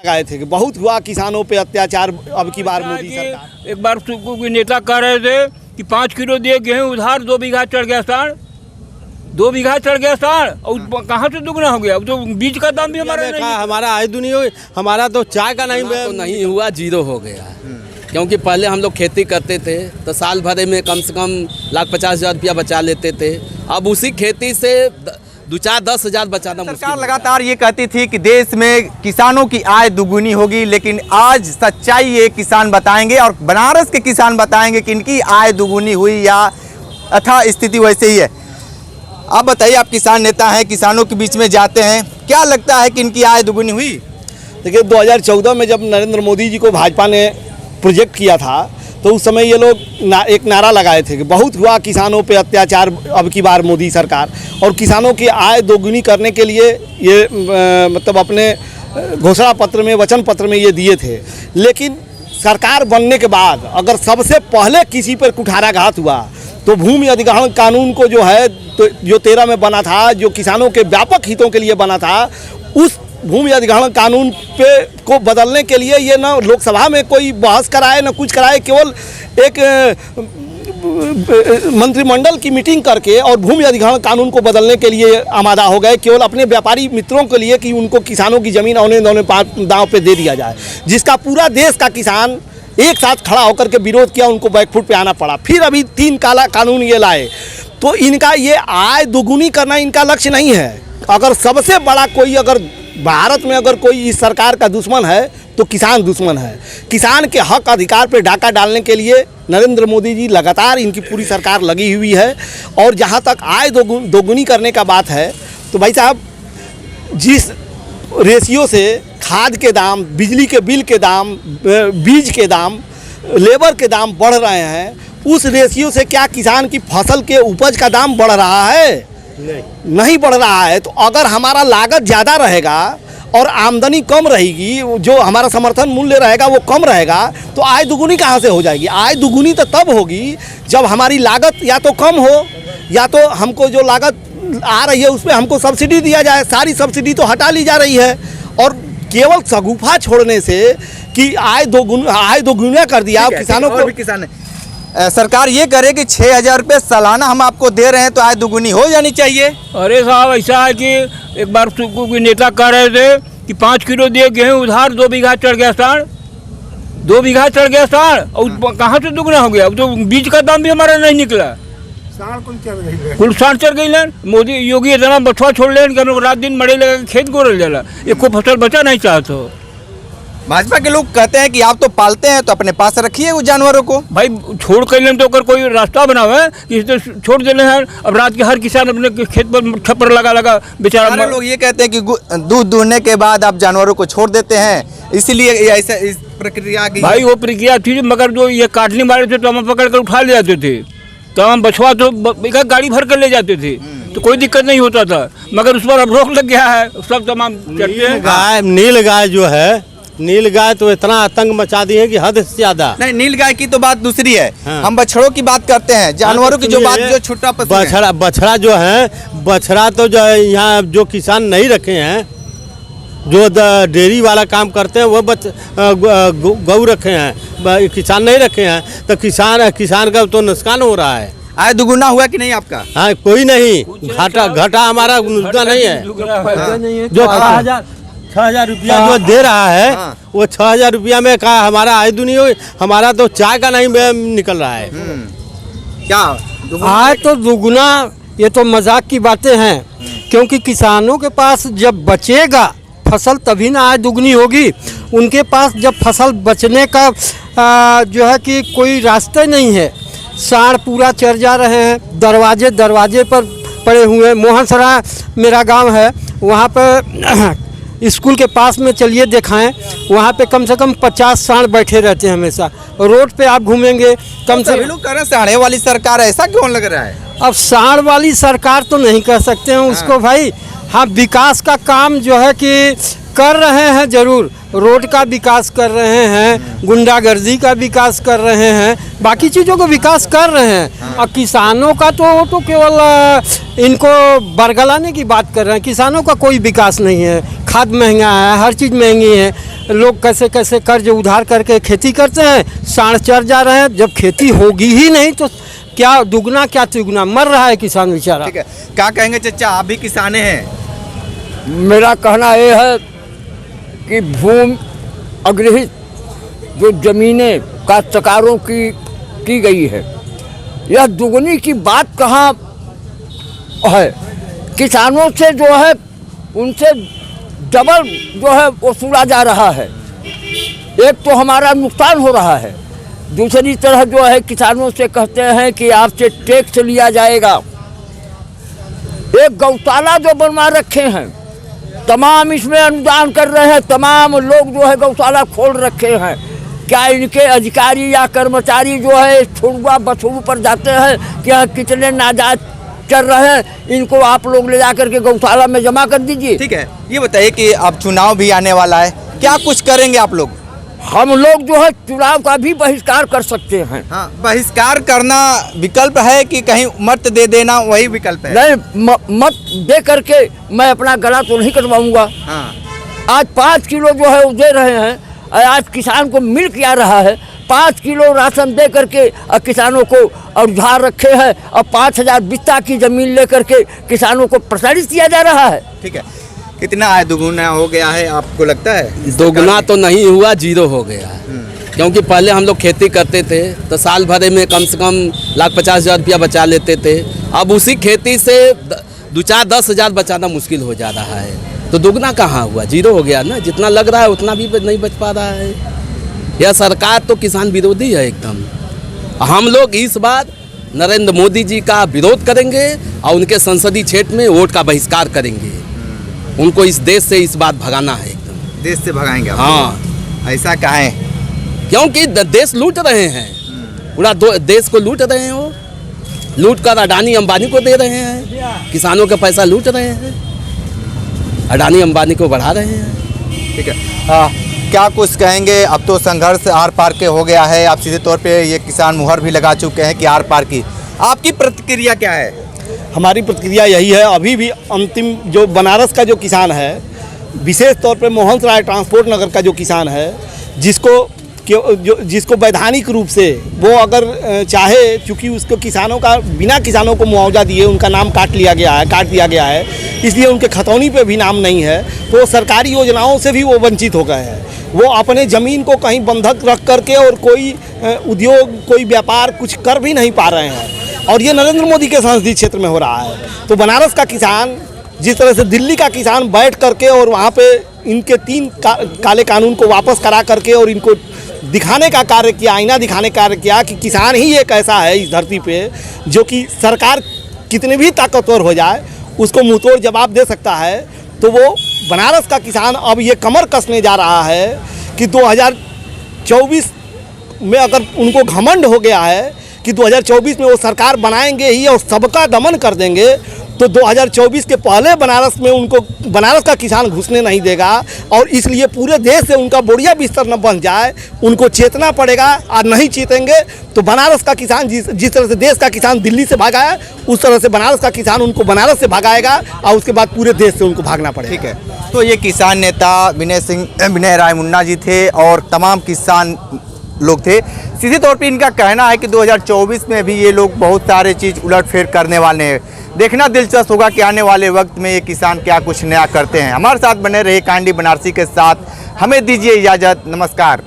गए थे कि बहुत हुआ किसानों पे अत्याचार। अब की बार मोदी सरकार, एक बार कोई नेता कह रहे थे कि 5 किलो दिए गेहूँ उधार, 2 बीघा चढ़ गया साढ़, 2 बीघा चढ़ गया साढ़, और कहाँ से दुगना हो गया। अब तो बीज का दाम भी हमारा नहीं, हमारा आय दुनी हो, हमारा तो चाय का नहीं हुआ, जीरो हो गया। क्योंकि पहले हम लोग खेती करते थे तो साल भर में कम से कम 1,50,000 रुपया बचा लेते थे। अब उसी खेती से 2-4-10,000 बचाना मुश्किल। सरकार लगातार ये कहती थी कि देश में किसानों की आय दुगुनी होगी, लेकिन आज सच्चाई ये किसान बताएंगे और बनारस के किसान बताएंगे कि इनकी आय दुगुनी हुई या अथा स्थिति वैसे ही है। आप बताइए, आप किसान नेता हैं, किसानों के बीच में जाते हैं, क्या लगता है कि इनकी आय दुगुनी हुई? देखिए 2014 में जब नरेंद्र मोदी जी को भाजपा ने प्रोजेक्ट किया था तो उस समय ये लोग एक नारा लगाए थे कि बहुत हुआ किसानों पे अत्याचार अब की बार मोदी सरकार, और किसानों की आय दोगुनी करने के लिए ये मतलब अपने घोषणा पत्र में, वचन पत्र में ये दिए थे। लेकिन सरकार बनने के बाद अगर सबसे पहले किसी पर कुठाराघात हुआ तो भूमि अधिग्रहण कानून को जो है तो जो 13 में बना था, जो किसानों के व्यापक हितों के लिए बना था, उस भूमि अधिग्रहण कानून पे को बदलने के लिए ये ना लोकसभा में कोई बहस कराए ना कुछ कराए, केवल एक मंत्रिमंडल की मीटिंग करके और भूमि अधिग्रहण कानून को बदलने के लिए आमादा हो गए, केवल अपने व्यापारी मित्रों के लिए कि उनको किसानों की ज़मीन औने दौने दांव पे दे दिया जाए, जिसका पूरा देश का किसान एक साथ खड़ा होकर के विरोध किया, उनको बैकफुट पे आना पड़ा। फिर अभी 3 काला कानून ये लाए, तो इनका ये आय दोगुनी करना इनका लक्ष्य नहीं है। अगर सबसे बड़ा कोई अगर भारत में अगर कोई इस सरकार का दुश्मन है तो किसान दुश्मन है। किसान के हक अधिकार पे डाका डालने के लिए नरेंद्र मोदी जी लगातार, इनकी पूरी सरकार लगी हुई है। और जहाँ तक आय दोगुनी करने का बात है तो भाई साहब, जिस रेशियो से खाद के दाम, बिजली के बिल के दाम, बीज के दाम, लेबर के दाम बढ़ रहे हैं, उस रेशियो से क्या किसान की फसल के उपज का दाम बढ़ रहा है? नहीं बढ़ रहा है। तो अगर हमारा लागत ज़्यादा रहेगा और आमदनी कम रहेगी, जो हमारा समर्थन मूल्य रहेगा वो कम रहेगा, तो आय दुगुनी कहाँ से हो जाएगी? आय दुगुनी तो तब होगी जब हमारी लागत या तो कम हो, या तो हमको जो लागत आ रही है उस पर हमको सब्सिडी दिया जाए। सारी सब्सिडी तो हटा ली जा रही है, और केवल शगुफा छोड़ने से कि आय दोगुना कर दिया किसानों को। किसान सरकार ये करे कि 6,000 रुपये सालाना हम आपको दे रहे हैं तो आय दुगुनी हो जानी चाहिए। अरे साहब, ऐसा है कि एक बार कोई नेता कह रहे थे कि 5 किलो दिए गेहूँ उधार, 2 बीघा चढ़ गया साढ़, 2 बीघा चढ़ गया साढ़, और कहाँ से दुगना हो गया। अब तो बीज का दाम भी हमारा नहीं निकला, कुल साढ़ चढ़ गई। मोदी योगी इतना बछवा छोड़ लें कि हम लोग रात दिन मरे लगा खेत गोरल जाला, एक को फसल बचा नहीं चाहते हो। भाजपा के लोग कहते हैं कि आप तो पालते हैं तो अपने पास रखिए उस जानवरों को। भाई छोड़ कर लें तो अगर कोई रास्ता बनावे कि तो छोड़ देने हैं। अब रात के हर किसान अपने खेत पर छप्पर लगा बेचारा। लोग ये कहते हैं कि दूध दूहने के बाद आप जानवरों को छोड़ देते हैं, इसलिए ऐसा इस प्रक्रिया की। भाई वो प्रक्रिया थी, मगर जो ये काटने वाले थे तो हम पकड़ कर उठा ले जाते थे, तो हम बछवा तो गाड़ी भर कर ले जाते थे, तो कोई दिक्कत नहीं होता था। मगर उस पर अब रोक लग गया है, सब तमाम गाय, नील गाय जो है, नील गाय तो इतना आतंक मचा दी है कि हद से ज्यादा। नहीं, नील गाय की तो बात दूसरी है। हाँ। हम बछड़ों की बात करते हैं, जानवरों की जो बात, जो छुट्टा बछड़ा जो है, बछड़ा तो जो यहाँ जो किसान नहीं रखे हैं, जो डेयरी वाला काम करते हैं वो गौ रखे हैं, किसान नहीं रखे हैं, तो किसान का तो नुकसान हो रहा है। आय दुगुना हुआ कि नहीं आपका? हाँ, कोई नहीं, घाटा हमारा नुकसान नहीं है। जो 6,000 रुपया जो दे रहा है, वो 6,000 रुपया में का हमारा आय दुनी हो, हमारा तो चाय का नहीं निकल रहा है। क्या आय तो दुगुना, ये तो मजाक की बातें हैं, क्योंकि किसानों के पास जब बचेगा फसल तभी ना आय दुगनी होगी। उनके पास जब फसल बचने का जो है कि कोई रास्ते नहीं है, साढ़ पूरा चढ़ जा रहे हैं, दरवाजे पर पड़े हुए। मोहनसरा मेरा गांव है, वहाँ पर स्कूल के पास में चलिए दिखाएं, वहाँ पे कम से कम 50 साढ़ बैठे रहते हैं हमेशा। रोड पे आप घूमेंगे कम से लोग कह रहे हैं साढ़े वाली सरकार है, ऐसा क्यों लग रहा है? अब साढ़ वाली सरकार तो नहीं कह सकते हैं उसको भाई, हाँ, विकास का काम जो है कि कर रहे हैं, ज़रूर रोड का विकास कर रहे हैं, गुंडागर्दी का विकास कर रहे हैं, बाकी चीज़ों का विकास कर रहे हैं। और किसानों का तो केवल इनको बरगलाने की बात कर रहे हैं। किसानों का कोई विकास नहीं है। खाद महंगा है, हर चीज़ महंगी है। लोग कैसे कैसे कर्ज उधार करके खेती करते हैं, साढ़ चढ़ जा रहे हैं। जब खेती होगी ही नहीं तो क्या दुगना क्या तिगुना, मर रहा है किसान बेचारा। ठीक है, क्या कहेंगे चचा, आप भी किसाने हैं? मेरा कहना ये है कि भूमि अधिग्रहित जो ज़मीनें काश्तकारों की गई है, यह दुगनी की बात कहाँ है। किसानों से जो है उनसे डबल जो है वसूला जा रहा है। एक तो हमारा नुकसान हो रहा है, दूसरी तरह जो है किसानों से कहते हैं कि आपसे टैक्स लिया जाएगा। एक गौशाला जो बनवा रखे हैं, तमाम इसमें अनुदान कर रहे हैं, तमाम लोग जो है गौशाला खोल रखे हैं। क्या इनके अधिकारी या कर्मचारी जो है छुड़वा बछड़ू पर जाते हैं कि यहाँ कितने नाजायज चल रहे हैं, इनको आप लोग ले जाकर के गौशाला में जमा कर दीजिए। ठीक है, ये बताइए कि अब चुनाव भी आने वाला है, क्या कुछ करेंगे आप लोग? हम लोग जो है चुनाव का भी बहिष्कार कर सकते हैं। हाँ, बहिष्कार करना विकल्प है कि कहीं मत दे देना वही विकल्प है? नहीं, मत दे करके मैं अपना गला तो नहीं कटवाऊंगा। हाँ, आज 5 किलो जो है वो दे रहे हैं, और आज किसान को मिल क्या रहा है, 5 किलो राशन दे करके किसानों को उधार रखे हैं, और 5000 बिस्ता की ज़मीन ले करके किसानों को प्रसारित किया जा रहा है। ठीक है, कितना आय दुगुना हो गया है आपको लगता है? दोगुना तो नहीं हुआ, जीरो हो गया है। क्योंकि पहले हम लोग खेती करते थे तो साल भरे में कम से कम 1,50,000 रुपया बचा लेते थे। अब उसी खेती से 2-4-10,000 बचाना मुश्किल हो जा रहा है। तो दोगुना कहाँ हुआ, जीरो हो गया ना। जितना लग रहा है उतना भी नहीं बच पा रहा है। यह सरकार तो किसान विरोधी है एकदम। हम लोग इस बार नरेंद्र मोदी जी का विरोध करेंगे और उनके संसदीय क्षेत्र में वोट का बहिष्कार करेंगे। उनको इस देश से इस बात भगाना है एकदम। देश से भगाएंगे आप? हाँ, ऐसा काहे? क्योंकि देश लूट रहे हैं, पूरा देश को लूट रहे हैं। वो लूट कर अडानी अंबानी को दे रहे हैं, किसानों का पैसा लूट रहे हैं, अडानी अंबानी को बढ़ा रहे हैं। ठीक है, क्या कुछ कहेंगे? अब तो संघर्ष आर पार के हो गया है, आप सीधे तौर पे ये किसान मुहर भी लगा चुके हैं कि आर पार की। आपकी प्रतिक्रिया क्या है? हमारी प्रतिक्रिया यही है, अभी भी अंतिम जो बनारस का जो किसान है, विशेष तौर पे मोहन राय ट्रांसपोर्ट नगर का जो किसान है, जिसको वैधानिक रूप से वो अगर चाहे, चूँकि उसको किसानों का बिना किसानों को मुआवजा दिए उनका नाम काट दिया गया है, इसलिए उनके खतौनी पे भी नाम नहीं है, तो सरकारी योजनाओं से भी वो वंचित हो गए हैं। वो अपने ज़मीन को कहीं बंधक रख करके और कोई उद्योग, कोई व्यापार कुछ कर भी नहीं पा रहे हैं, और ये नरेंद्र मोदी के संसदीय क्षेत्र में हो रहा है। तो बनारस का किसान जिस तरह से दिल्ली का किसान बैठ करके और वहाँ पे इनके 3 काले कानून को वापस करा करके और इनको दिखाने का कार्य किया, आईना दिखाने का कार्य किया कि किसान ही एक ऐसा है इस धरती पे जो कि सरकार कितने भी ताकतवर हो जाए उसको मुंहतोड़ जवाब दे सकता है। तो वो बनारस का किसान अब ये कमर कसने जा रहा है कि 2024 में अगर उनको घमंड हो गया है कि 2024 में वो सरकार बनाएंगे ही और सबका दमन कर देंगे, तो 2024 के पहले बनारस में उनको बनारस का किसान घुसने नहीं देगा। और इसलिए पूरे देश से उनका बोरिया बिस्तर न बन जाए, उनको चेतना पड़ेगा। और नहीं चेतेंगे तो बनारस का किसान जिस तरह से देश का किसान दिल्ली से भागा है, उस तरह से बनारस का किसान उनको बनारस से भगाएगा और उसके बाद पूरे देश से उनको भागना पड़ेगा। ठीक है, तो ये किसान नेता विनय राय मुन्ना जी थे और तमाम किसान लोग थे। सीधे तौर पे इनका कहना है कि 2024 में भी ये लोग बहुत सारे चीज़ उलटफेर करने वाले हैं। देखना दिलचस्प होगा कि आने वाले वक्त में ये किसान क्या कुछ नया करते हैं। हमारे साथ बने रहे कांडी बनारसी के साथ, हमें दीजिए इजाज़त, नमस्कार।